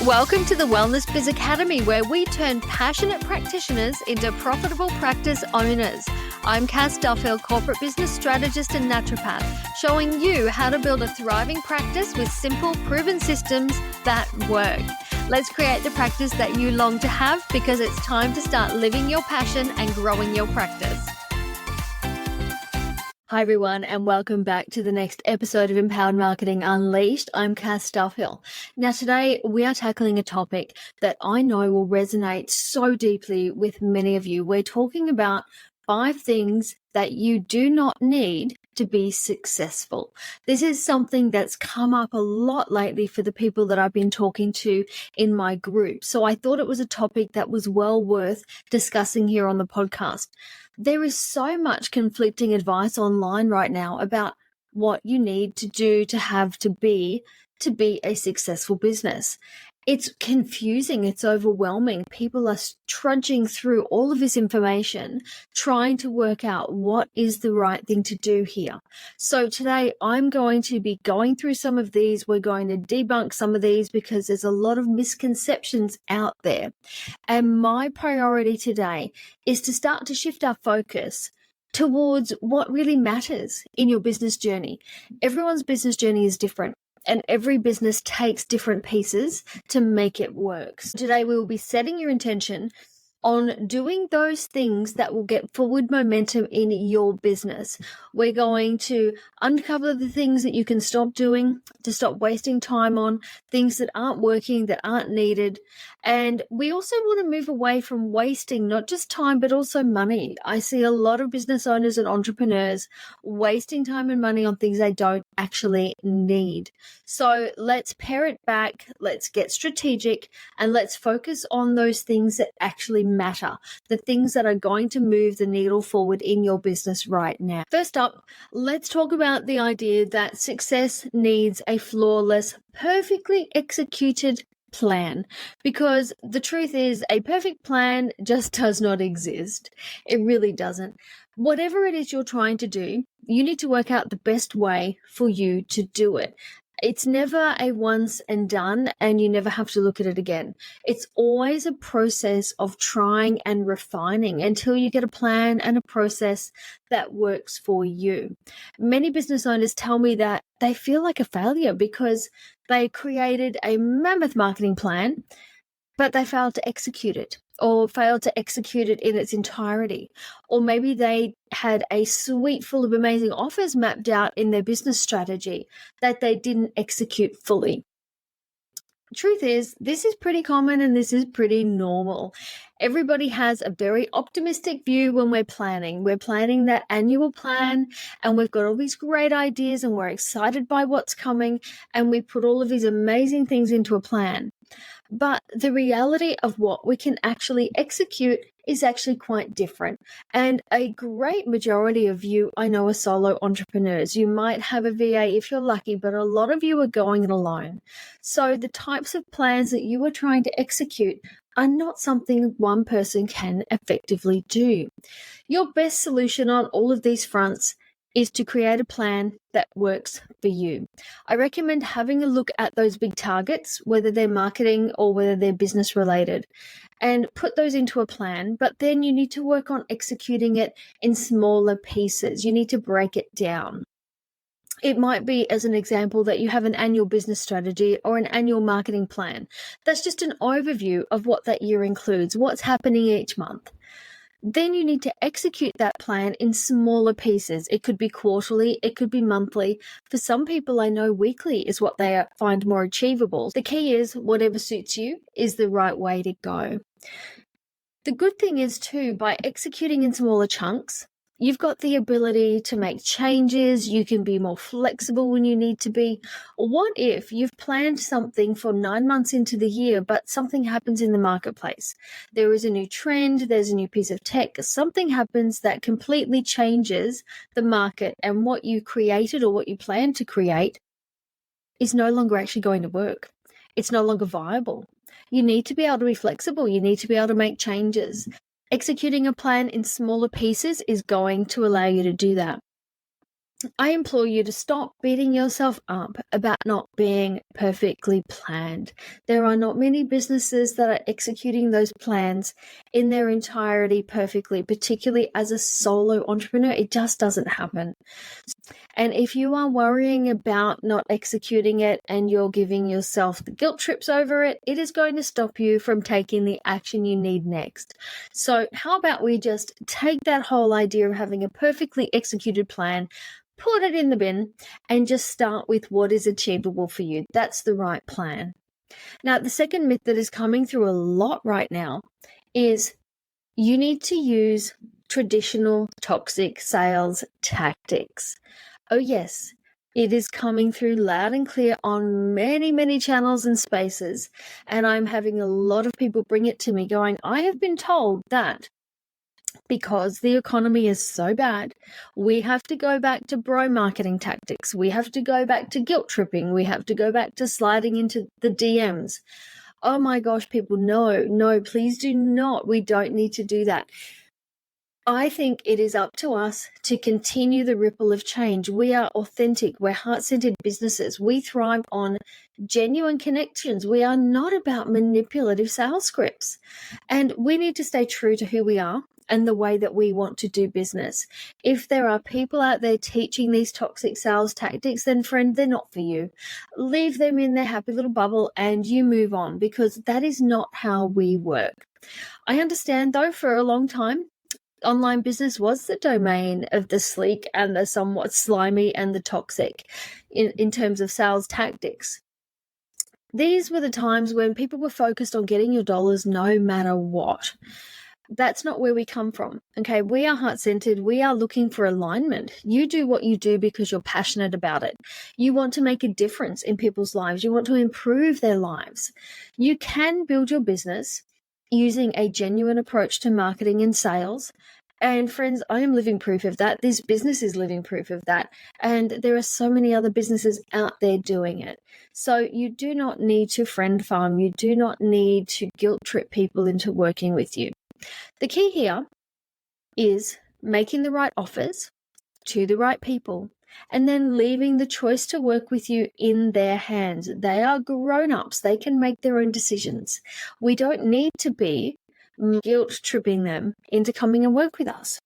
Welcome to the Wellness Biz Academy, where we turn passionate practitioners into profitable practice owners. I'm Cass Duffield, corporate business strategist and naturopath, showing you how to build a thriving practice with simple, proven systems that work. Let's create the practice that you long to have, because it's time to start living your passion and growing your practice. Hi everyone, and welcome back to the next episode of Empowered Marketing Unleashed. I'm Cass Duffield. Now today we are tackling a topic that I know will resonate so deeply with many of you. We're talking about 5 things that you do not need to be successful. This is something that's come up a lot lately for the people that I've been talking to in my group. So I thought it was a topic that was well worth discussing here on the podcast. There is so much conflicting advice online right now about what you need to do to be a successful business. It's confusing. It's overwhelming. People are trudging through all of this information, trying to work out what is the right thing to do here. So today I'm going to be going through some of these. We're going to debunk some of these because there's a lot of misconceptions out there. And my priority today is to start to shift our focus towards what really matters in your business journey. Everyone's business journey is different, and every business takes different pieces to make it work. So today we will be setting your intention on doing those things that will get forward momentum in your business. We're going to uncover the things that you can stop doing, to stop wasting time on, things that aren't working, that aren't needed. And we also want to move away from wasting not just time, but also money. I see a lot of business owners and entrepreneurs wasting time and money on things they don't actually need. So let's pare it back, let's get strategic, and let's focus on those things that actually matter, the things that are going to move the needle forward in your business right now. First up, let's talk about the idea that success needs a flawless, perfectly executed plan, because the truth is a perfect plan just does not exist. It really doesn't. Whatever it is you're trying to do, you need to work out the best way for you to do it. It's never a once and done, and you never have to look at it again. It's always a process of trying and refining until you get a plan and a process that works for you. Many business owners tell me that they feel like a failure because they created a mammoth marketing plan, but they failed to execute it, or failed to execute it in its entirety. Or maybe they had a suite full of amazing offers mapped out in their business strategy that they didn't execute fully. Truth is, this is pretty common and this is pretty normal. Everybody has a very optimistic view when we're planning. We're planning that annual plan, and we've got all these great ideas and we're excited by what's coming, and we put all of these amazing things into a plan. But the reality of what we can actually execute is actually quite different. And a great majority of you, I know, are solo entrepreneurs. You might have a VA if you're lucky, but a lot of you are going it alone. So the types of plans that you are trying to execute are not something one person can effectively do. Your best solution on all of these fronts is to create a plan that works for you. I recommend having a look at those big targets, whether they're marketing or whether they're business related, and put those into a plan. But then you need to work on executing it in smaller pieces. You need to break it down. It might be, as an example, that you have an annual business strategy or an annual marketing plan. That's just an overview of what that year includes, what's happening each month. Then you need to execute that plan in smaller pieces. It could be quarterly, it could be monthly. For some people, I know weekly is what they find more achievable. The key is whatever suits you is the right way to go. The good thing is too, by executing in smaller chunks, you've got the ability to make changes. You can be more flexible when you need to be. What if you've planned something for 9 months into the year, but something happens in the marketplace? There is a new trend, there's a new piece of tech, something happens that completely changes the market, and what you created or what you plan to create is no longer actually going to work. It's no longer viable. You need to be able to be flexible. You need to be able to make changes. Executing a plan in smaller pieces is going to allow you to do that. I implore you to stop beating yourself up about not being perfectly planned. There are not many businesses that are executing those plans in their entirety perfectly, particularly as a solo entrepreneur. It just doesn't happen. And if you are worrying about not executing it and you're giving yourself the guilt trips over it, it is going to stop you from taking the action you need next. So how about we just take that whole idea of having a perfectly executed plan, put it in the bin, and just start with what is achievable for you. That's the right plan. Now, the second myth that is coming through a lot right now is you need to use traditional toxic sales tactics. Oh, yes, it is coming through loud and clear on many, many channels and spaces. And I'm having a lot of people bring it to me going, I have been told that because the economy is so bad, we have to go back to bro marketing tactics. We have to go back to guilt tripping. We have to go back to sliding into the DMs. Oh my gosh, people, no, please do not. We don't need to do that. I think it is up to us to continue the ripple of change. We are authentic. We're heart-centered businesses. We thrive on genuine connections. We are not about manipulative sales scripts. And we need to stay true to who we are and the way that we want to do business. If there are people out there teaching these toxic sales tactics, then friend, they're not for you. Leave them in their happy little bubble and you move on, because that is not how we work. I understand, though, for a long time, online business was the domain of the sleek and the somewhat slimy and the toxic in terms of sales tactics. These were the times when people were focused on getting your dollars no matter what. That's not where we come from. Okay, we are heart-centered. We are looking for alignment. You do what you do because you're passionate about it. You want to make a difference in people's lives. You want to improve their lives. You can build your business using a genuine approach to marketing and sales. And friends, I am living proof of that. This business is living proof of that. And there are so many other businesses out there doing it. So you do not need to friend farm. You do not need to guilt trip people into working with you. The key here is making the right offers to the right people and then leaving the choice to work with you in their hands. They are grown-ups. They can make their own decisions. We don't need to be guilt tripping them into coming and work with us.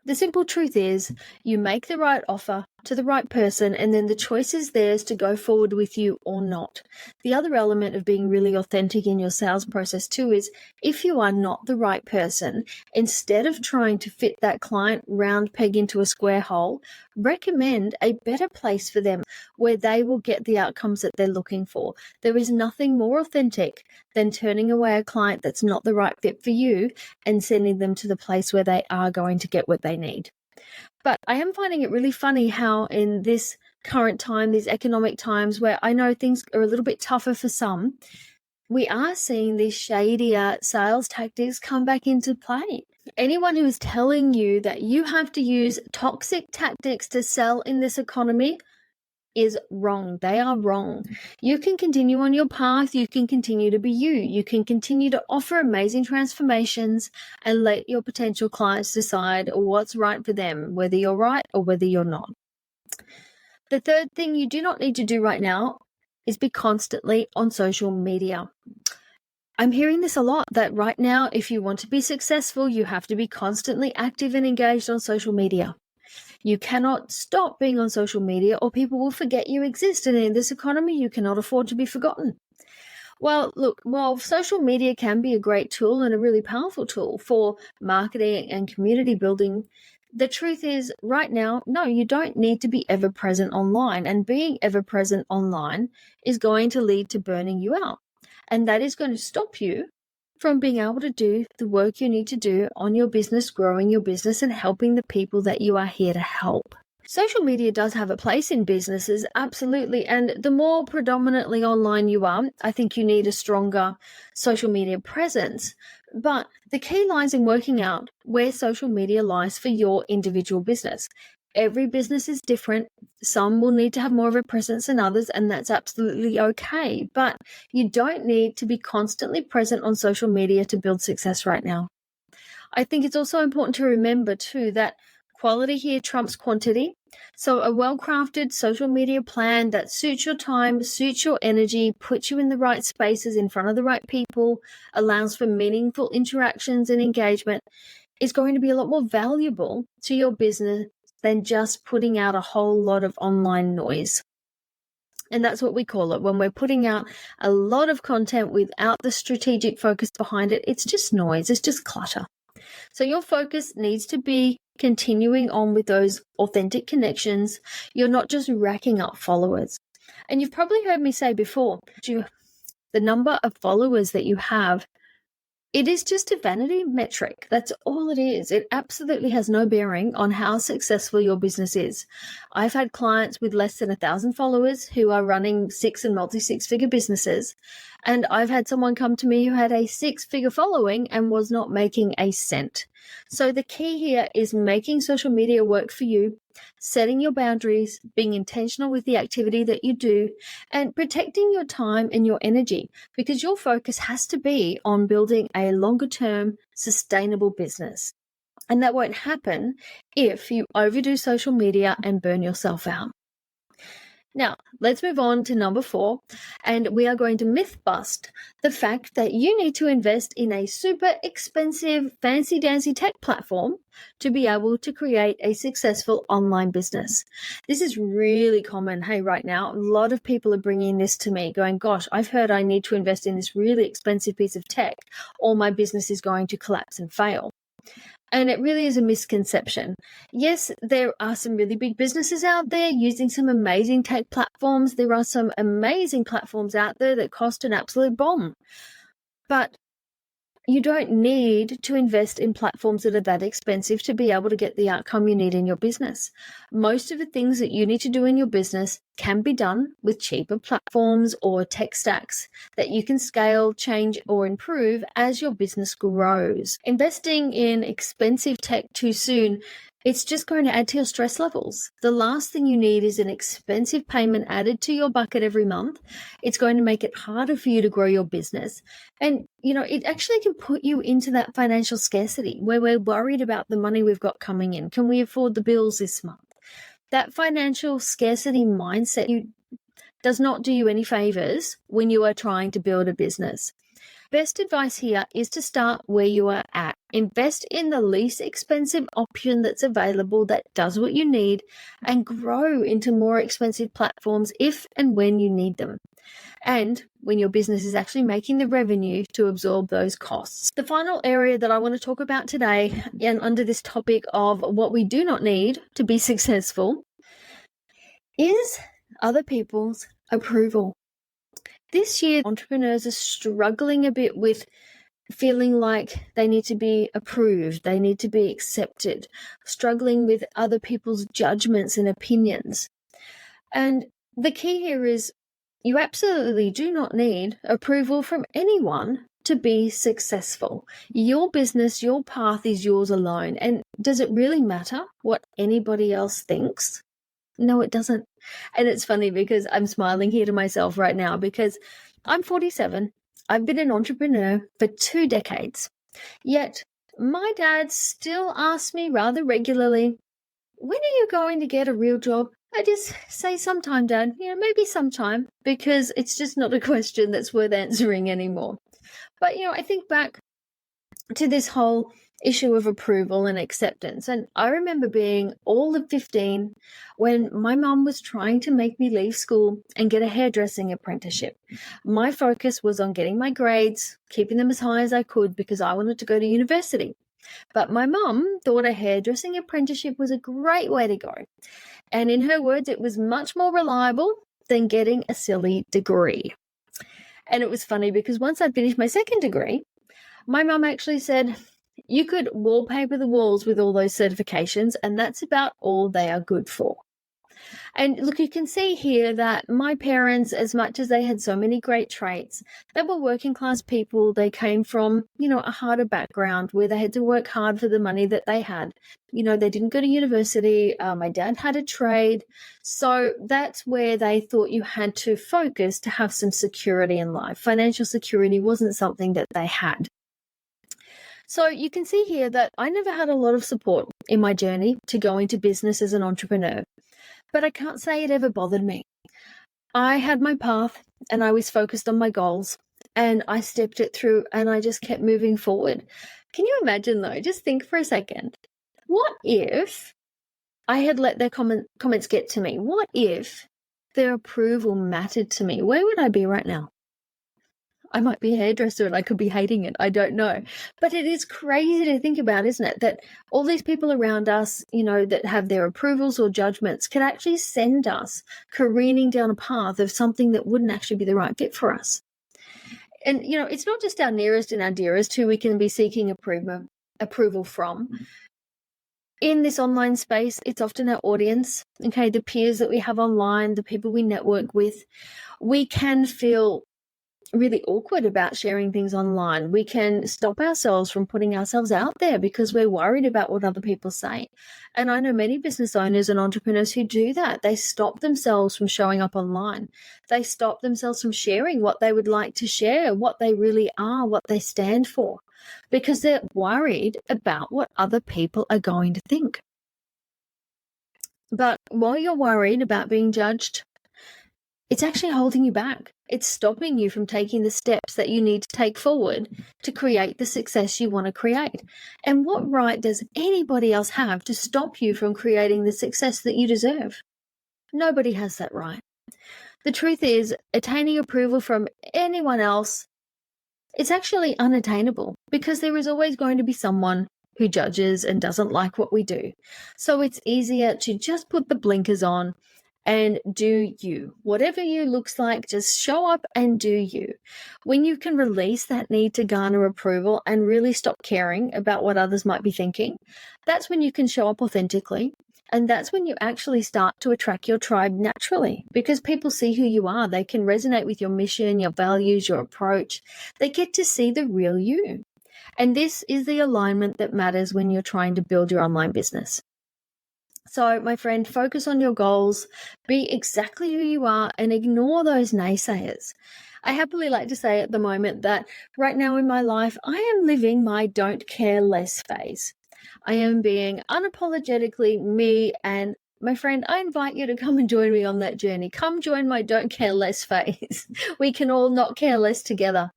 The simple truth is you make the right offer to the right person, and then the choice is theirs to go forward with you or not. The other element of being really authentic in your sales process too is if you are not the right person, instead of trying to fit that client round peg into a square hole, recommend a better place for them where they will get the outcomes that they're looking for. There is nothing more authentic than turning away a client that's not the right fit for you and sending them to the place where they are going to get what they need. But I am finding it really funny how in this current time, these economic times where I know things are a little bit tougher for some, we are seeing these shadier sales tactics come back into play. Anyone who is telling you that you have to use toxic tactics to sell in this economy is wrong. They are wrong. You can continue on your path. You can continue to be you. You can continue to offer amazing transformations and let your potential clients decide what's right for them, whether you're right or whether you're not. The third thing you do not need to do right now is be constantly on social media. I'm hearing this a lot, that right now, if you want to be successful, you have to be constantly active and engaged on social media. You cannot stop being on social media or people will forget you exist. And in this economy, you cannot afford to be forgotten. Well, look, while social media can be a great tool and a really powerful tool for marketing and community building, the truth is right now, no, you don't need to be ever present online. And being ever present online is going to lead to burning you out. And that is going to stop you from being able to do the work you need to do on your business, growing your business and helping the people that you are here to help. Social media does have a place in businesses, absolutely. And the more predominantly online you are, I think you need a stronger social media presence. But the key lies in working out where social media lies for your individual business. Every business is different. Some will need to have more of a presence than others, and that's absolutely okay. But you don't need to be constantly present on social media to build success right now. I think it's also important to remember too that quality here trumps quantity. So a well-crafted social media plan that suits your time, suits your energy, puts you in the right spaces in front of the right people, allows for meaningful interactions and engagement is going to be a lot more valuable to your business than just putting out a whole lot of online noise. And that's what we call it. When we're putting out a lot of content without the strategic focus behind it, it's just noise, it's just clutter. So your focus needs to be continuing on with those authentic connections. You're not just racking up followers. And you've probably heard me say before, the number of followers that you have, it is just a vanity metric. That's all it is. It absolutely has no bearing on how successful your business is. I've had clients with less than 1,000 followers who are running six and multi-six-figure businesses. And I've had someone come to me who had a six-figure following and was not making a cent. So the key here is making social media work for you, setting your boundaries, being intentional with the activity that you do, and protecting your time and your energy, because your focus has to be on building a longer-term, sustainable business. And that won't happen if you overdo social media and burn yourself out. Now, let's move on to number 4, and we are going to myth bust the fact that you need to invest in a super expensive, fancy-dancy tech platform to be able to create a successful online business. This is really common, right now. A lot of people are bringing this to me going, gosh, I've heard I need to invest in this really expensive piece of tech or my business is going to collapse and fail. And it really is a misconception. Yes, there are some really big businesses out there using some amazing tech platforms. There are some amazing platforms out there that cost an absolute bomb. But you don't need to invest in platforms that are that expensive to be able to get the outcome you need in your business. Most of the things that you need to do in your business can be done with cheaper platforms or tech stacks that you can scale, change, or improve as your business grows. Investing in expensive tech too soon, it's just going to add to your stress levels. The last thing you need is an expensive payment added to your bucket every month. It's going to make it harder for you to grow your business. And, it actually can put you into that financial scarcity where we're worried about the money we've got coming in. Can we afford the bills this month? That financial scarcity mindset does not do you any favors when you are trying to build a business. Best advice here is to start where you are at. Invest in the least expensive option that's available that does what you need and grow into more expensive platforms if and when you need them. And when your business is actually making the revenue to absorb those costs. The final area that I want to talk about today, and under this topic of what we do not need to be successful, is other people's approval. This year, entrepreneurs are struggling a bit with feeling like they need to be approved, they need to be accepted, struggling with other people's judgments and opinions. And the key here is you absolutely do not need approval from anyone to be successful. Your business, your path is yours alone. And does it really matter what anybody else thinks? No, it doesn't. And it's funny because I'm smiling here to myself right now because I'm 47. I've been an entrepreneur for 2 decades. Yet my dad still asks me rather regularly, when are you going to get a real job? I just say sometime, Dad, maybe sometime, because it's just not a question that's worth answering anymore. But, I think back to this whole issue of approval and acceptance. And I remember being all of 15 when my mum was trying to make me leave school and get a hairdressing apprenticeship. My focus was on getting my grades, keeping them as high as I could because I wanted to go to university. But my mum thought a hairdressing apprenticeship was a great way to go. And in her words, it was much more reliable than getting a silly degree. And it was funny because once I'd finished my second degree, my mum actually said, you could wallpaper the walls with all those certifications, and that's about all they are good for. And look, you can see here that my parents, as much as they had so many great traits, they were working class people. They came from, a harder background where they had to work hard for the money that they had. They didn't go to university. My dad had a trade. So that's where they thought you had to focus to have some security in life. Financial security wasn't something that they had. So you can see here that I never had a lot of support in my journey to go into business as an entrepreneur, but I can't say it ever bothered me. I had my path and I was focused on my goals and I stepped it through and I just kept moving forward. Can you imagine though? Just think for a second. What if I had let their comments get to me? What if their approval mattered to me? Where would I be right now? I might be a hairdresser and I could be hating it. I don't know. But it is crazy to think about, isn't it? That all these people around us, that have their approvals or judgments could actually send us careening down a path of something that wouldn't actually be the right fit for us. And, it's not just our nearest and our dearest who we can be seeking approval from. In this online space, it's often our audience, okay, the peers that we have online, the people we network with. We can feel really awkward about sharing things online. We can stop ourselves from putting ourselves out there because we're worried about what other people say. And I know many business owners and entrepreneurs who do that. They stop themselves from showing up online. They stop themselves from sharing what they would like to share, what they really are, what they stand for, because they're worried about what other people are going to think. But while you're worried about being judged, it's actually holding you back. It's stopping you from taking the steps that you need to take forward to create the success you want to create. And what right does anybody else have to stop you from creating the success that you deserve? Nobody has that right. The truth is, attaining approval from anyone else, it's actually unattainable because there is always going to be someone who judges and doesn't like what we do. So it's easier to just put the blinkers on and do you. Whatever you looks like, just show up and do you. When you can release that need to garner approval and really stop caring about what others might be thinking, that's when you can show up authentically. And that's when you actually start to attract your tribe naturally, because people see who you are. They can resonate with your mission, your values, your approach. They get to see the real you. And this is the alignment that matters when you're trying to build your online business. So, my friend, focus on your goals, be exactly who you are, and ignore those naysayers. I happily like to say at the moment that right now in my life, I am living my don't care less phase. I am being unapologetically me, and my friend, I invite you to come and join me on that journey. Come join my don't care less phase. We can all not care less together.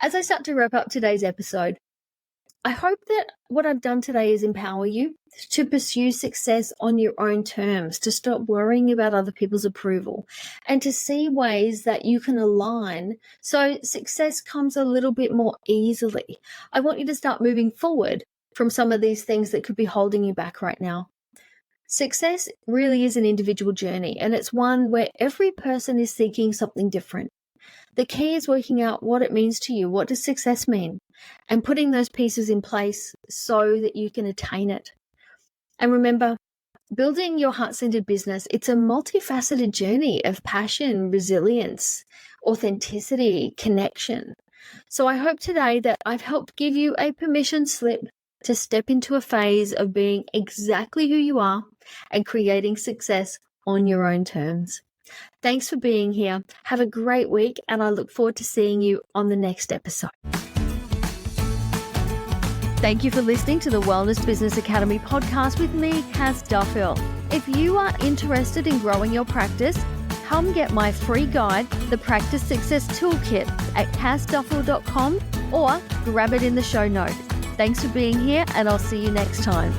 As I start to wrap up today's episode, I hope that what I've done today is empower you to pursue success on your own terms, to stop worrying about other people's approval, and to see ways that you can align so success comes a little bit more easily. I want you to start moving forward from some of these things that could be holding you back right now. Success really is an individual journey, and it's one where every person is seeking something different. The key is working out what it means to you. What does success mean? And putting those pieces in place so that you can attain it. And remember, building your heart-centered business, it's a multifaceted journey of passion, resilience, authenticity, connection. So I hope today that I've helped give you a permission slip to step into a phase of being exactly who you are and creating success on your own terms. Thanks for being here. Have a great week, and I look forward to seeing you on the next episode. Thank you for listening to the Wellness Business Academy podcast with me, Cass Duffield. If you are interested in growing your practice, come get my free guide, The Practice Success Toolkit, at cassduffield.com or grab it in the show notes. Thanks for being here, and I'll see you next time.